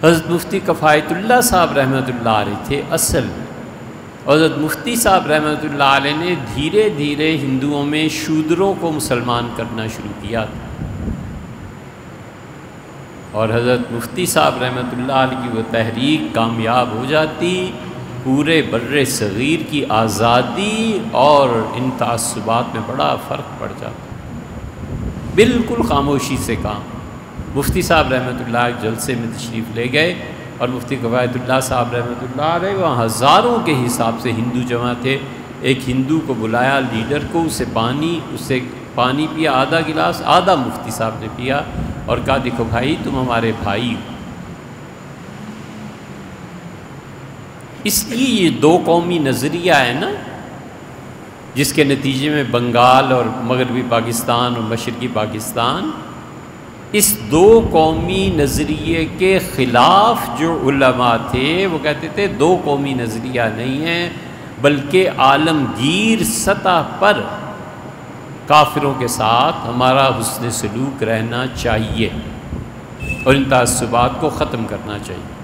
حضرت مفتی کفایت اللہ صاحب رحمۃ اللہ علیہ تھے اصل میں، اور حضرت مفتی صاحب رحمۃ اللہ علیہ نے دھیرے دھیرے ہندوؤں میں شودروں کو مسلمان کرنا شروع کیا تھا، اور حضرت مفتی صاحب رحمۃ اللہ علیہ کی وہ تحریک کامیاب ہو جاتی، پورے بر صغیر کی آزادی اور ان تعصبات میں بڑا فرق پڑ جاتا، بالکل خاموشی سے کام۔ مفتی صاحب رحمۃ اللہ ایک جلسے میں تشریف لے گئے، اور مفتی کفایت اللہ صاحب رحمۃ اللہ علیہ وہاں ہزاروں کے حساب سے ہندو جمع تھے۔ ایک ہندو کو بلایا لیڈر کو، اسے پانی پیا آدھا گلاس، آدھا مفتی صاحب نے پیا اور کہا دیکھو بھائی تم ہمارے بھائی ہو۔ اس لیے یہ دو قومی نظریہ ہے نا، جس کے نتیجے میں بنگال اور مغربی پاکستان اور مشرقی پاکستان، اس دو قومی نظریے کے خلاف جو علماء تھے وہ کہتے تھے دو قومی نظریہ نہیں ہے، بلکہ عالمگیر سطح پر کافروں کے ساتھ ہمارا حسن سلوک رہنا چاہیے اور ان تعصبات کو ختم کرنا چاہیے۔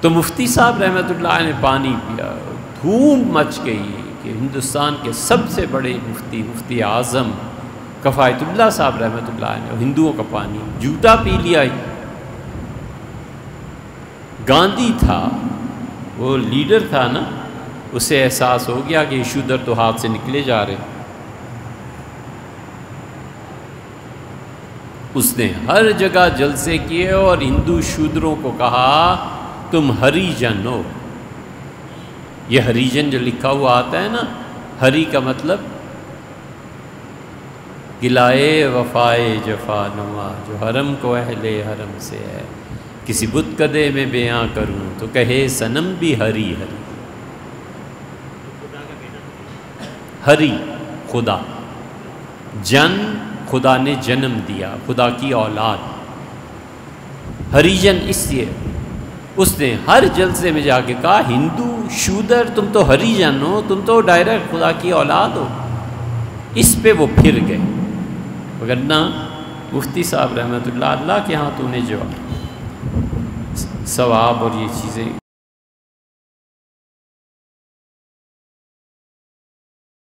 تو مفتی صاحب رحمۃ اللہ نے پانی پیا، دھوم مچ گئی کہ ہندوستان کے سب سے بڑے مفتی اعظم کفایت اللہ صاحب رحمۃ اللہ نے ہندوؤں کا پانی جھوٹا پی لیا۔ گاندھی تھا، وہ لیڈر تھا نا، اسے احساس ہو گیا کہ شودر تو ہاتھ سے نکلے جا رہے، اس نے ہر جگہ جلسے کیے اور ہندو شودروں کو کہا تم ہری جن ہو۔ یہ ہریجن جو لکھا ہوا آتا ہے نا، ہری کا مطلب گلائے وفائے جفا نما، جو حرم کو اہل حرم سے ہے، کسی بت کدے میں بیاں کروں تو کہے صنم بھی ہری ہری۔ ہری خدا، جن خدا نے جنم دیا، خدا کی اولاد، ہریجن اس لیے۔ اس نے ہر جلسے میں جا کے کہا ہندو شودر تم تو ہریجن ہو، تم تو ڈائریکٹ خدا کی اولاد ہو۔ اس پہ وہ پھر گئے، وگرنہ مفتی صاحب رحمۃ اللہ کے ہاں تو انہیں جو ثواب اور یہ چیزیں